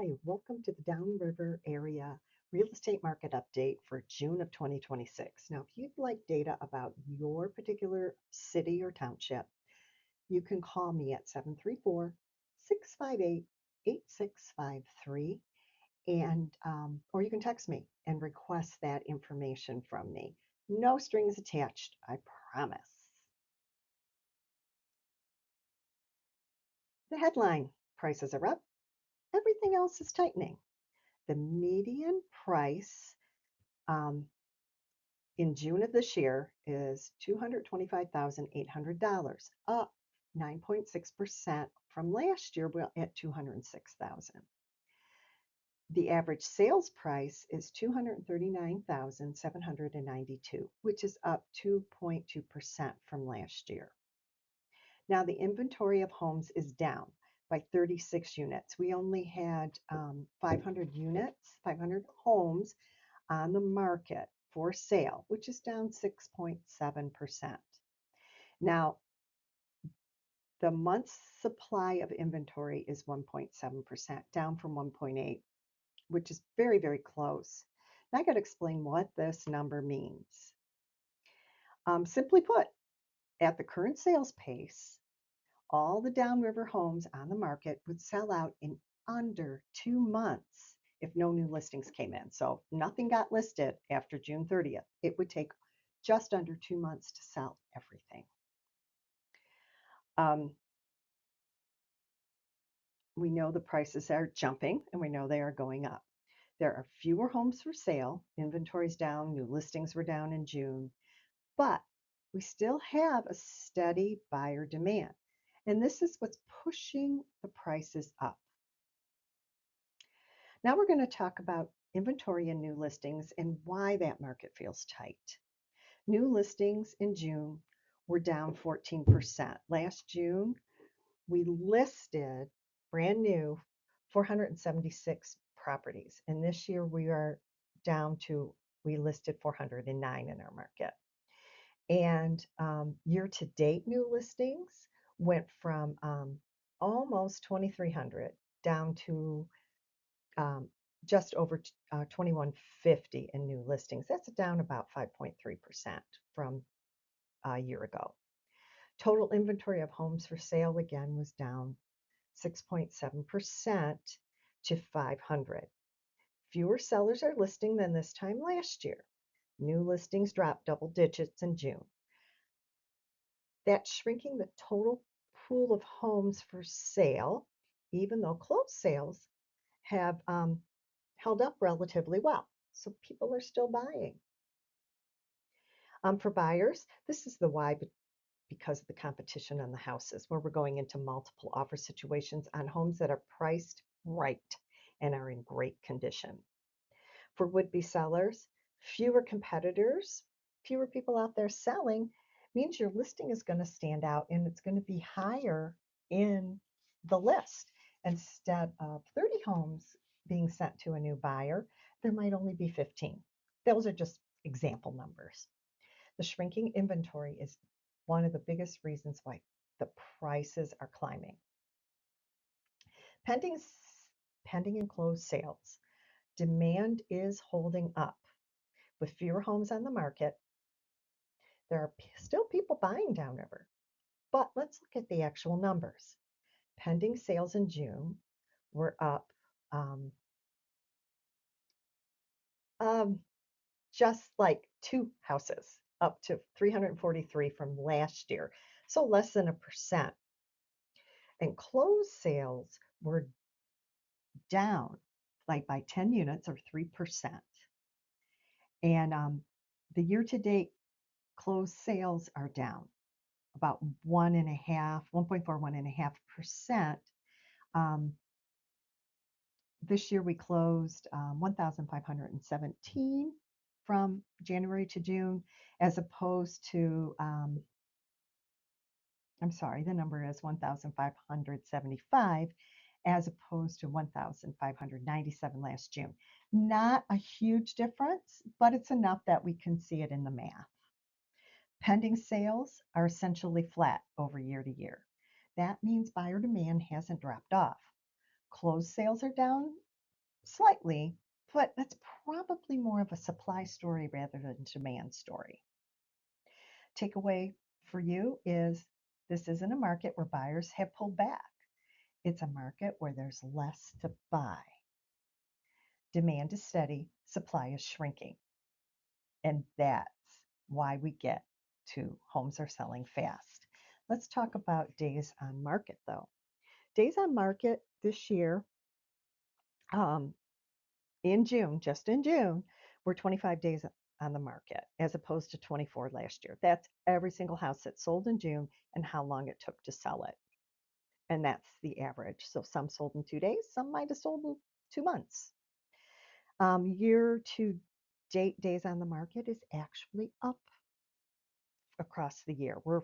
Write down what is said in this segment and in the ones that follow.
Hi, welcome to the Downriver area real estate market update for June of 2026. Now, if you'd like data about your particular city or township, you can call me at 734-658-8653 and or you can text me and request that information from me. No strings attached, I promise. The headline: prices are up, everything else is tightening. The median price um, in June of this year is $225,800, up 9.6% from last year at 206,000. The average sales price is 239,792, which is up 2.2% from last year. Now the inventory of homes is down by 36 units. We only had 500 units, 500 homes on the market for sale, which is down 6.7%. Now, the month's supply of inventory is 1.7%, down from 1.8, which is very, very close. Now I got to explain what this number means. Simply put, at the current sales pace, all the downriver homes on the market would sell out in under 2 months if no new listings came in. So nothing got listed after June 30th. It would take just under 2 months to sell everything. We know the prices are jumping and we know they are going up. There are fewer homes for sale. Inventory's down, new listings were down in June, but we still have a steady buyer demand. And this is what's pushing the prices up. Now we're going to talk about inventory and new listings and why that market feels tight. New listings in June were down 14%. Last June, we listed brand new 476 properties. And this year we listed 409 in our market. And year to date new listings went from almost 2,300 down to just over 2,150 in new listings. That's down about 5.3% from a year ago. Total inventory of homes for sale again was down 6.7% to 500. Fewer sellers are listing than this time last year. New listings dropped double digits in June. That's shrinking the total pool of homes for sale, even though closed sales have held up relatively well. So people are still buying. For buyers, this is the why, because of the competition on the houses, where we're going into multiple offer situations on homes that are priced right and are in great condition. For would-be sellers, fewer competitors, fewer people out there selling means your listing is going to stand out and it's going to be higher in the list. Instead of 30 homes being sent to a new buyer, there might only be 15. Those are just example numbers. The shrinking inventory is one of the biggest reasons why the prices are climbing. Pending and closed sales, demand is holding up. With fewer homes on the market, there are still people buying downriver. But let's look at the actual numbers. Pending sales in June were up just like two houses, up to 343 from last year, so less than 1%. And closed sales were down like by 10 units or 3%. And the year-to-date closed sales are down about 1.5%. This year we closed 1,517 from January to June, as opposed to, the number is 1,575 as opposed to 1,597 last June. Not a huge difference, but it's enough that we can see it in the math. Pending sales are essentially flat over year to year. That means buyer demand hasn't dropped off. Closed sales are down slightly, but that's probably more of a supply story rather than demand story. Takeaway for you is this isn't a market where buyers have pulled back. It's a market where there's less to buy. Demand is steady, supply is shrinking. And that's why we get to homes are selling fast. Let's talk about days on market though. Days on market this year, um, in June, just in June, were 25 days on the market as opposed to 24 last year. That's every single house that sold in June and how long it took to sell it. And that's the average. So some sold in 2 days, some might have sold in 2 months. Year to date days on the market is actually up across the year. We're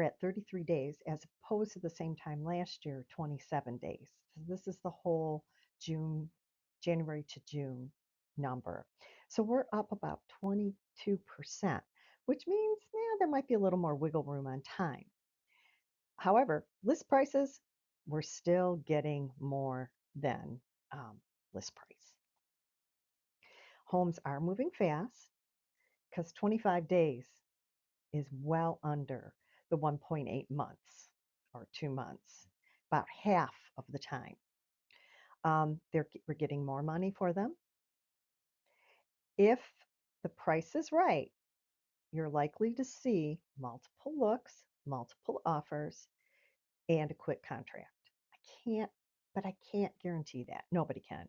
at 33 days as opposed to the same time last year, 27 days. So this is the whole January to June number. So we're up about 22%, which means there might be a little more wiggle room on time. However, list prices, we're still getting more than list price. Homes are moving fast because 25 days is well under the 1.8 months or 2 months, about half of the time. We're getting more money for them. If the price is right, you're likely to see multiple looks, multiple offers, and a quick contract. I can't guarantee that. Nobody can.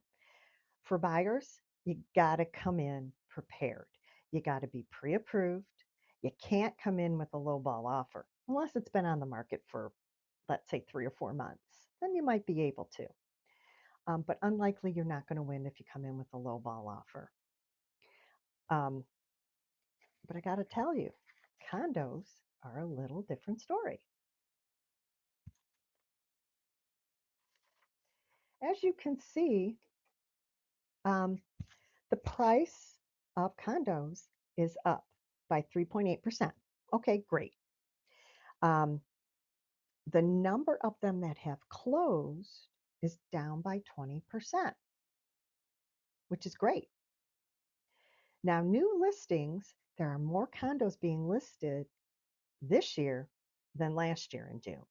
For buyers, you got to come in prepared. You got to be pre approved. You can't come in with a lowball offer unless it's been on the market for, let's say, 3 or 4 months. Then you might be able to. But unlikely you're not going to win if you come in with a lowball offer. Um, but I got to tell you, condos are a little different story. As you can see, um, the price of condos is up by 3.8%. Okay, great. Um, the number of them that have closed is down by 20%, which is great. Now, new listings, there are more condos being listed this year than last year in June,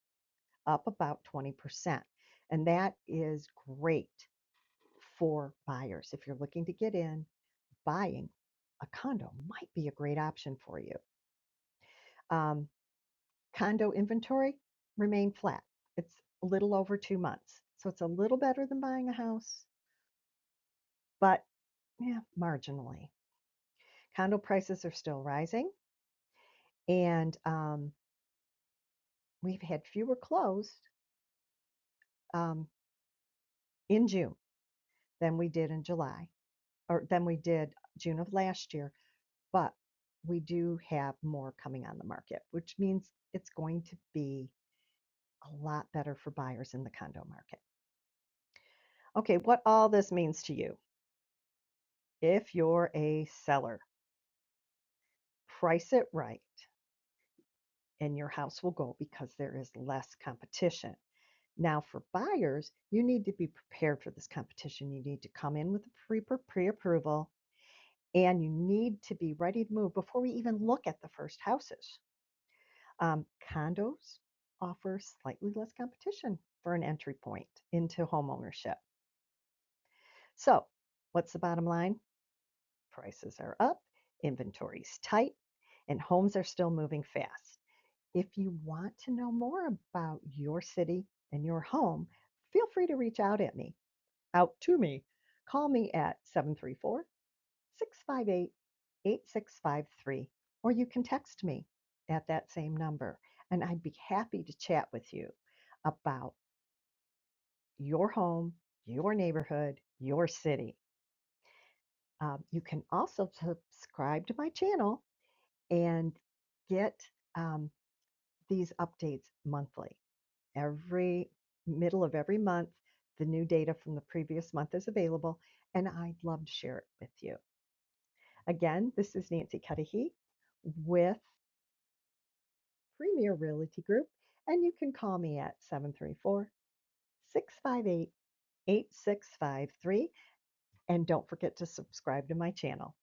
up about 20%. And that is great for buyers. If you're looking to get in, buying a condo might be a great option for you. Um, Condo inventory remained flat. It's a little over 2 months. So it's a little better than buying a house, but marginally. Condo prices are still rising, and we've had fewer closed um, in June than we did in July, or than we did June of last year, but we do have more coming on the market, which means it's going to be a lot better for buyers in the condo market. Okay, what all this means to you. If you're a seller, price it right, and your house will go because there is less competition. Now, for buyers, you need to be prepared for this competition. You need to come in with a pre-approval, and you need to be ready to move before we even look at the first houses. Condos offer slightly less competition for an entry point into home ownership. So, what's the bottom line? Prices are up, inventory's tight, and homes are still moving fast. If you want to know more about your city and your home, feel free to reach out to me. Call me at 734 658 8653, or you can text me at that same number, and I'd be happy to chat with you about your home, your neighborhood, your city. You can also subscribe to my channel and get these updates monthly. Every middle of every month, the new data from the previous month is available, and I'd love to share it with you. Again, this is Nancy Cudahy with Premier Realty Group, and you can call me at 734 658 8653. And don't forget to subscribe to my channel.